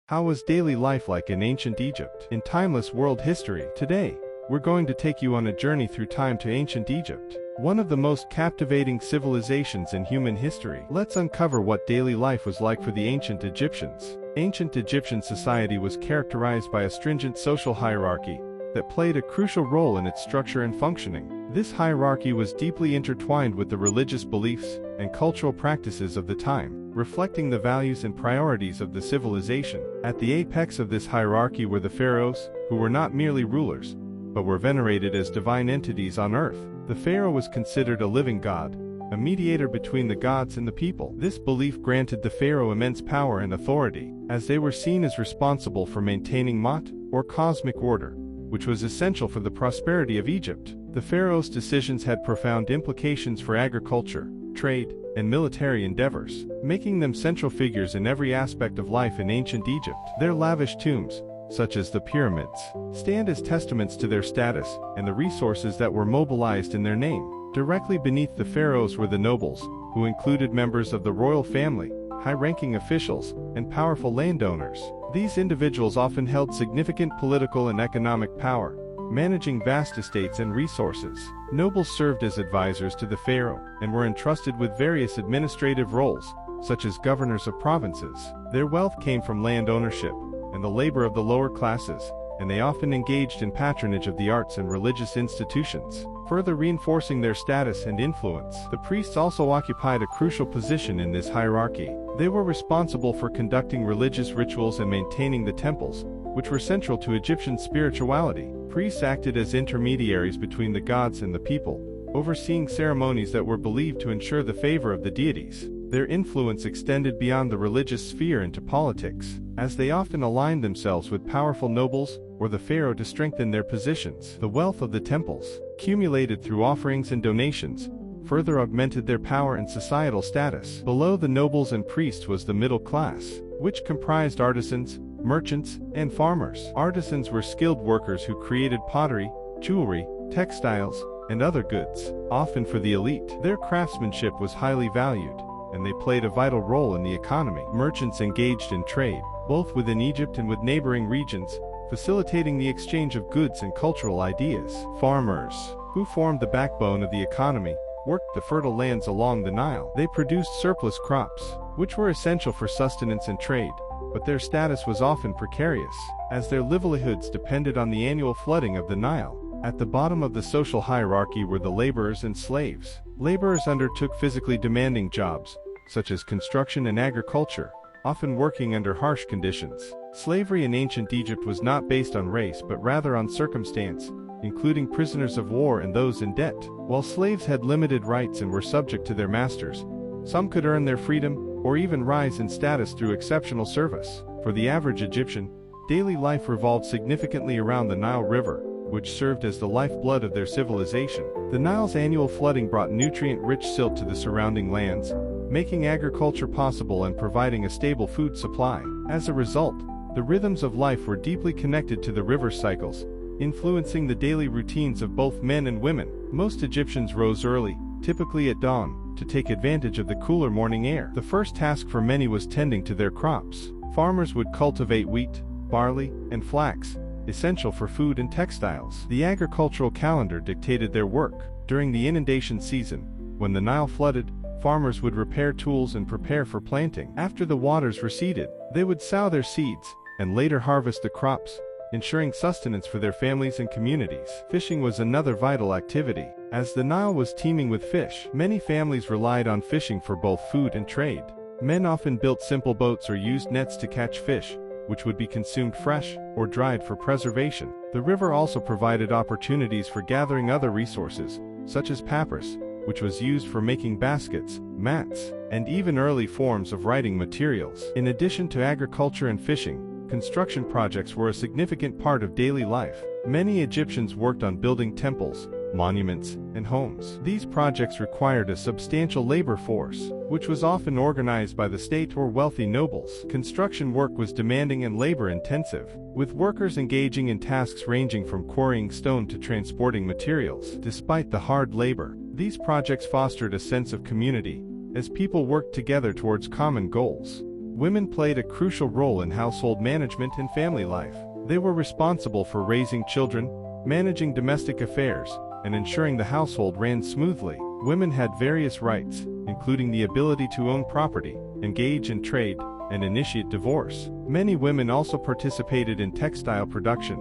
How was daily life like in ancient Egypt? In timeless world history, today, we're going to take you on a journey through time to ancient Egypt, one of the most captivating civilizations in human history. Let's uncover what daily life was like for the ancient Egyptians. Ancient Egyptian society was characterized by a stringent social hierarchy that played a crucial role in its structure and functioning. This hierarchy was deeply intertwined with the religious beliefs and cultural practices of the time, reflecting the values and priorities of the civilization. At the apex of this hierarchy were the pharaohs, who were not merely rulers, but were venerated as divine entities on earth. The pharaoh was considered a living god, a mediator between the gods and the people. This belief granted the pharaoh immense power and authority, as they were seen as responsible for maintaining Ma'at, or cosmic order, which was essential for the prosperity of Egypt. The pharaoh's decisions had profound implications for agriculture, trade, and military endeavors, making them central figures in every aspect of life in ancient Egypt. Their lavish tombs, such as the pyramids, stand as testaments to their status and the resources that were mobilized in their name. Directly beneath the pharaohs were the nobles, who included members of the royal family, high-ranking officials, and powerful landowners. These individuals often held significant political and economic power, managing vast estates and resources. Nobles served as advisors to the pharaoh and were entrusted with various administrative roles, such as governors of provinces. Their wealth came from land ownership and the labor of the lower classes, and they often engaged in patronage of the arts and religious institutions, further reinforcing their status and influence. The priests also occupied a crucial position in this hierarchy. They were responsible for conducting religious rituals and maintaining the temples, which were central to Egyptian spirituality. Priests acted as intermediaries between the gods and the people, overseeing ceremonies that were believed to ensure the favor of the deities. Their influence extended beyond the religious sphere into politics, as they often aligned themselves with powerful nobles or the pharaoh to strengthen their positions. The wealth of the temples, accumulated through offerings and donations, further augmented their power and societal status. Below the nobles and priests was the middle class, which comprised artisans, merchants, and farmers. Artisans were skilled workers who created pottery, jewelry, textiles, and other goods, often for the elite. Their craftsmanship was highly valued, and they played a vital role in the economy. Merchants engaged in trade, both within Egypt and with neighboring regions, facilitating the exchange of goods and cultural ideas. Farmers, who formed the backbone of the economy, worked the fertile lands along the Nile. They produced surplus crops, which were essential for sustenance and trade, but their status was often precarious, as their livelihoods depended on the annual flooding of the Nile. At the bottom of the social hierarchy were the laborers and slaves. Laborers undertook physically demanding jobs, such as construction and agriculture, often working under harsh conditions. Slavery in ancient Egypt was not based on race but rather on circumstance, including prisoners of war and those in debt. While slaves had limited rights and were subject to their masters, some could earn their freedom or even rise in status through exceptional service. For the average Egyptian, daily life revolved significantly around the Nile River, which served as the lifeblood of their civilization. The Nile's annual flooding brought nutrient-rich silt to the surrounding lands, making agriculture possible and providing a stable food supply. As a result, the rhythms of life were deeply connected to the river's cycles, influencing the daily routines of both men and women. Most Egyptians rose early, typically at dawn, to take advantage of the cooler morning air. The first task for many was tending to their crops. Farmers would cultivate wheat, barley, and flax, essential for food and textiles. The agricultural calendar dictated their work. During the inundation season, when the Nile flooded, farmers would repair tools and prepare for planting. After the waters receded, they would sow their seeds and later harvest the crops, ensuring sustenance for their families and communities. Fishing was another vital activity. As the Nile was teeming with fish, many families relied on fishing for both food and trade. Men often built simple boats or used nets to catch fish, which would be consumed fresh or dried for preservation. The river also provided opportunities for gathering other resources, such as papyrus, which was used for making baskets, mats, and even early forms of writing materials. In addition to agriculture and fishing, construction projects were a significant part of daily life. Many Egyptians worked on building temples, monuments, and homes. These projects required a substantial labor force, which was often organized by the state or wealthy nobles. Construction work was demanding and labor-intensive, with workers engaging in tasks ranging from quarrying stone to transporting materials. Despite the hard labor, these projects fostered a sense of community, as people worked together towards common goals. Women played a crucial role in household management and family life. They were responsible for raising children, managing domestic affairs, and ensuring the household ran smoothly. Women had various rights, including the ability to own property, engage in trade, and initiate divorce. Many women also participated in textile production,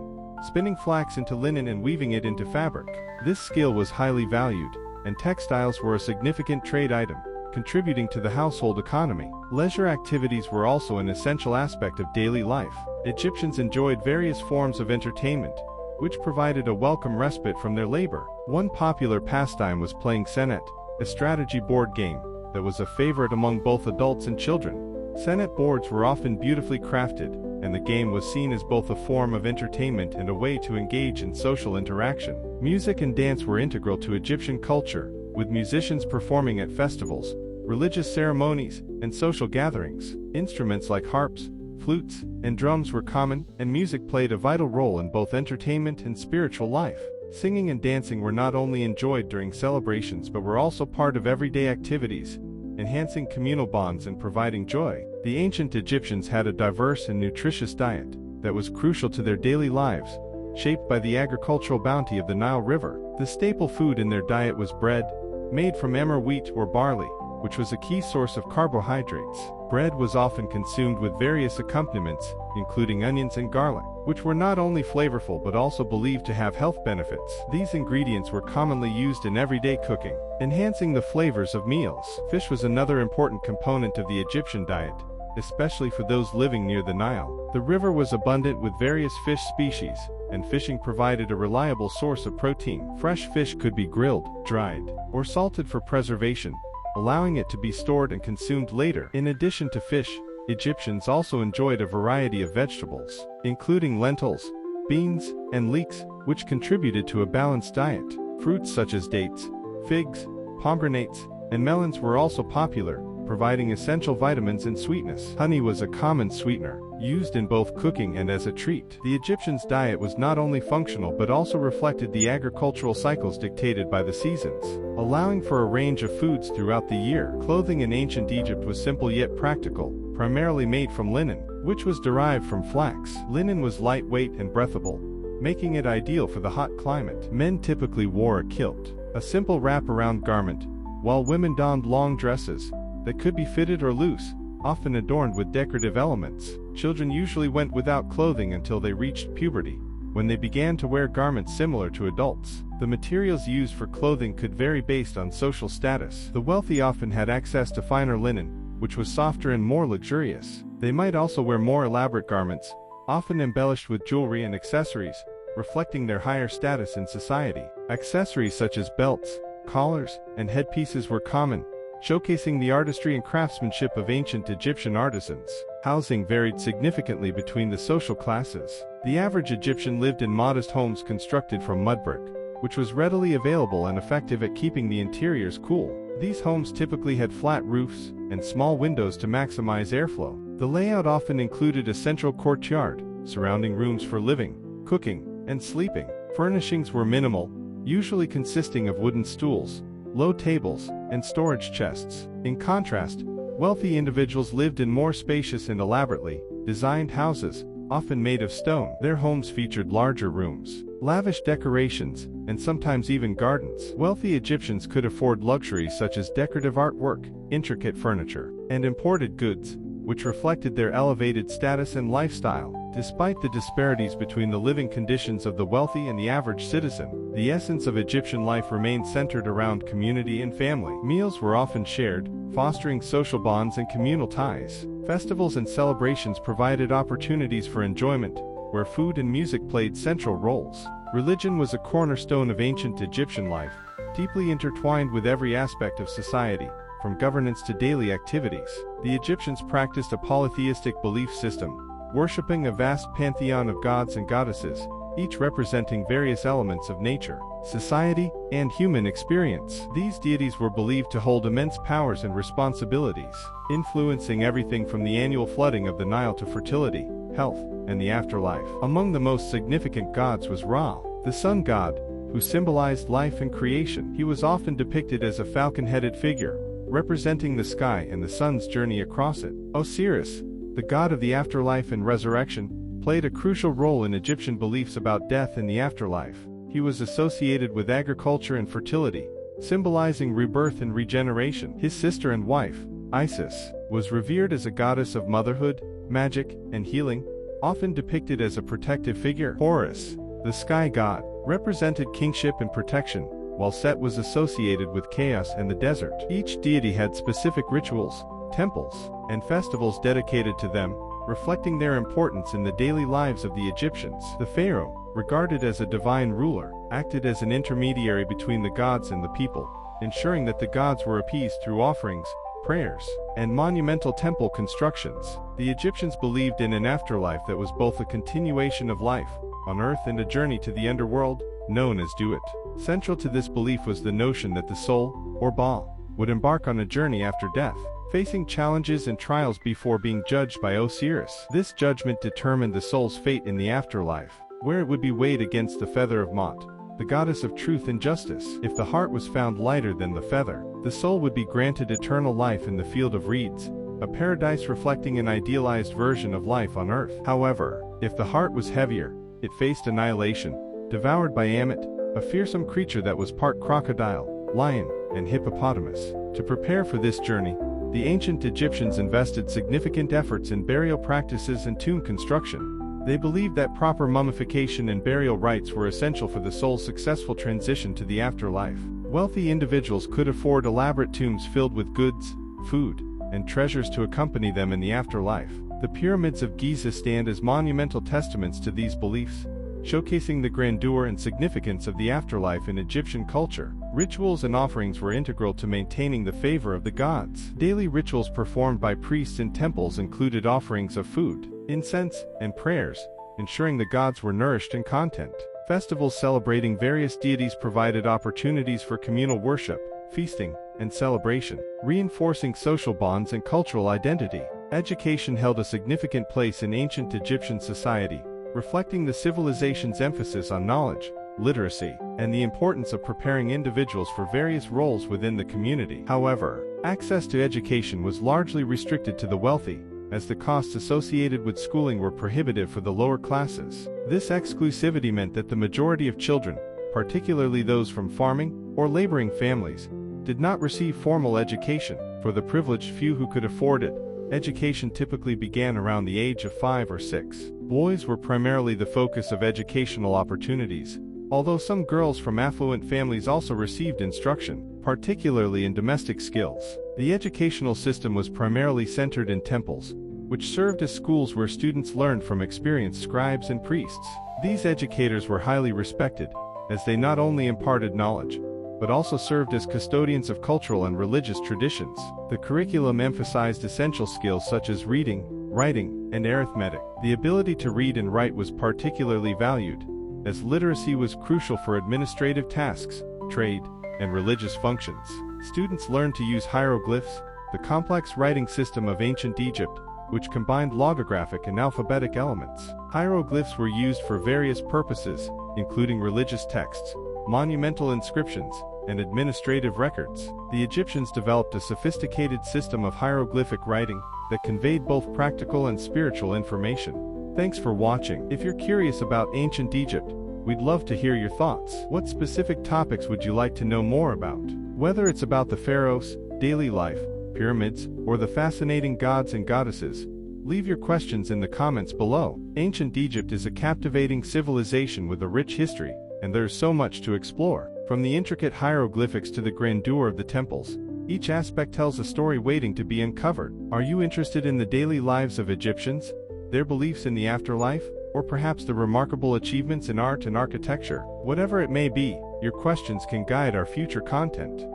spinning flax into linen and weaving it into fabric. This skill was highly valued, and textiles were a significant trade item, contributing to the household economy. Leisure activities were also an essential aspect of daily life. Egyptians enjoyed various forms of entertainment, which provided a welcome respite from their labor. One popular pastime was playing senet, a strategy board game that was a favorite among both adults and children. Senet boards were often beautifully crafted, and the game was seen as both a form of entertainment and a way to engage in social interaction. Music and dance were integral to Egyptian culture, with musicians performing at festivals, religious ceremonies, and social gatherings. Instruments like harps, flutes, and drums were common, and music played a vital role in both entertainment and spiritual life. Singing and dancing were not only enjoyed during celebrations but were also part of everyday activities, enhancing communal bonds and providing joy. The ancient Egyptians had a diverse and nutritious diet that was crucial to their daily lives, shaped by the agricultural bounty of the Nile River. The staple food in their diet was bread, made from emmer wheat or barley, which was a key source of carbohydrates. Bread was often consumed with various accompaniments, including onions and garlic, which were not only flavorful but also believed to have health benefits. These ingredients were commonly used in everyday cooking, enhancing the flavors of meals. Fish was another important component of the Egyptian diet, especially for those living near the Nile. The river was abundant with various fish species, and fishing provided a reliable source of protein. Fresh fish could be grilled, dried, or salted for preservation, allowing it to be stored and consumed later. In addition to fish, Egyptians also enjoyed a variety of vegetables, including lentils, beans, and leeks, which contributed to a balanced diet. Fruits such as dates, figs, pomegranates, and melons were also popular, providing essential vitamins and sweetness. Honey was a common sweetener, used in both cooking and as a treat. The Egyptians' diet was not only functional but also reflected the agricultural cycles dictated by the seasons, allowing for a range of foods throughout the year. Clothing in ancient Egypt was simple yet practical, primarily made from linen, which was derived from flax. Linen was lightweight and breathable, making it ideal for the hot climate. Men typically wore a kilt, a simple wrap-around garment, while women donned long dresses that could be fitted or loose, often adorned with decorative elements. Children usually went without clothing until they reached puberty, when they began to wear garments similar to adults. The materials used for clothing could vary based on social status. The wealthy often had access to finer linen, which was softer and more luxurious. They might also wear more elaborate garments, often embellished with jewelry and accessories, reflecting their higher status in society. Accessories such as belts, collars, and headpieces were common, showcasing the artistry and craftsmanship of ancient Egyptian artisans. Housing varied significantly between the social classes. The average Egyptian lived in modest homes constructed from mud brick, which was readily available and effective at keeping the interiors cool. These homes typically had flat roofs and small windows to maximize airflow. The layout often included a central courtyard, surrounding rooms for living, cooking, and sleeping. Furnishings were minimal, usually consisting of wooden stools, low tables, and storage chests. In contrast, wealthy individuals lived in more spacious and elaborately designed houses, often made of stone. Their homes featured larger rooms, lavish decorations, and sometimes even gardens. Wealthy Egyptians could afford luxuries such as decorative artwork, intricate furniture, and imported goods, which reflected their elevated status and lifestyle. Despite the disparities between the living conditions of the wealthy and the average citizen, the essence of Egyptian life remained centered around community and family. Meals were often shared, fostering social bonds and communal ties. Festivals and celebrations provided opportunities for enjoyment, where food and music played central roles. Religion was a cornerstone of ancient Egyptian life, deeply intertwined with every aspect of society, from governance to daily activities. The Egyptians practiced a polytheistic belief system, worshipping a vast pantheon of gods and goddesses, each representing various elements of nature, society, and human experience. These deities were believed to hold immense powers and responsibilities, influencing everything from the annual flooding of the Nile to fertility, health, and the afterlife. Among the most significant gods was Ra, the sun god, who symbolized life and creation. He was often depicted as a falcon-headed figure, representing the sky and the sun's journey across it. Osiris, the god of the afterlife and resurrection, played a crucial role in Egyptian beliefs about death and the afterlife. He was associated with agriculture and fertility, symbolizing rebirth and regeneration. His sister and wife, Isis, was revered as a goddess of motherhood, magic, and healing, often depicted as a protective figure. Horus, the sky god, represented kingship and protection, while Set was associated with chaos and the desert. Each deity had specific rituals, temples, and festivals dedicated to them, reflecting their importance in the daily lives of the Egyptians. The pharaoh, regarded as a divine ruler, acted as an intermediary between the gods and the people, ensuring that the gods were appeased through offerings, prayers, and monumental temple constructions. The Egyptians believed in an afterlife that was both a continuation of life on earth and a journey to the underworld, known as Duat. Central to this belief was the notion that the soul, or Ba, would embark on a journey after death, facing challenges and trials before being judged by Osiris. This judgment determined the soul's fate in the afterlife, where it would be weighed against the feather of Mot, the goddess of truth and justice. If the heart was found lighter than the feather, the soul would be granted eternal life in the field of reeds, a paradise reflecting an idealized version of life on earth. However, if the heart was heavier, it faced annihilation, devoured by Ammit, a fearsome creature that was part crocodile, lion, and hippopotamus. To prepare for this journey, the ancient Egyptians invested significant efforts in burial practices and tomb construction. They believed that proper mummification and burial rites were essential for the soul's successful transition to the afterlife. Wealthy individuals could afford elaborate tombs filled with goods, food, and treasures to accompany them in the afterlife. The pyramids of Giza stand as monumental testaments to these beliefs, showcasing the grandeur and significance of the afterlife in Egyptian culture. Rituals and offerings were integral to maintaining the favor of the gods. Daily rituals performed by priests in temples included offerings of food, incense, and prayers, ensuring the gods were nourished and content. Festivals celebrating various deities provided opportunities for communal worship, feasting, and celebration, reinforcing social bonds and cultural identity. Education held a significant place in ancient Egyptian society, reflecting the civilization's emphasis on knowledge, literacy, and the importance of preparing individuals for various roles within the community. However, access to education was largely restricted to the wealthy, as the costs associated with schooling were prohibitive for the lower classes. This exclusivity meant that the majority of children, particularly those from farming or laboring families, did not receive formal education. For the privileged few who could afford it, education typically began around the age of 5 or 6. Boys were primarily the focus of educational opportunities, although some girls from affluent families also received instruction, particularly in domestic skills. The educational system was primarily centered in temples, which served as schools where students learned from experienced scribes and priests. These educators were highly respected, as they not only imparted knowledge, but also served as custodians of cultural and religious traditions. The curriculum emphasized essential skills such as reading, writing, and arithmetic. The ability to read and write was particularly valued, as literacy was crucial for administrative tasks, trade, and religious functions. Students learned to use hieroglyphs, the complex writing system of ancient Egypt, which combined logographic and alphabetic elements. Hieroglyphs were used for various purposes, including religious texts, monumental inscriptions, and administrative records. The Egyptians developed a sophisticated system of hieroglyphic writing that conveyed both practical and spiritual information. Thanks for watching. If you're curious about ancient Egypt, we'd love to hear your thoughts. What specific topics would you like to know more about? Whether it's about the pharaohs, daily life, pyramids, or the fascinating gods and goddesses, leave your questions in the comments below. Ancient Egypt is a captivating civilization with a rich history, and there's so much to explore. From the intricate hieroglyphics to the grandeur of the temples, each aspect tells a story waiting to be uncovered. Are you interested in the daily lives of Egyptians, their beliefs in the afterlife, or perhaps the remarkable achievements in art and architecture? Whatever it may be, your questions can guide our future content.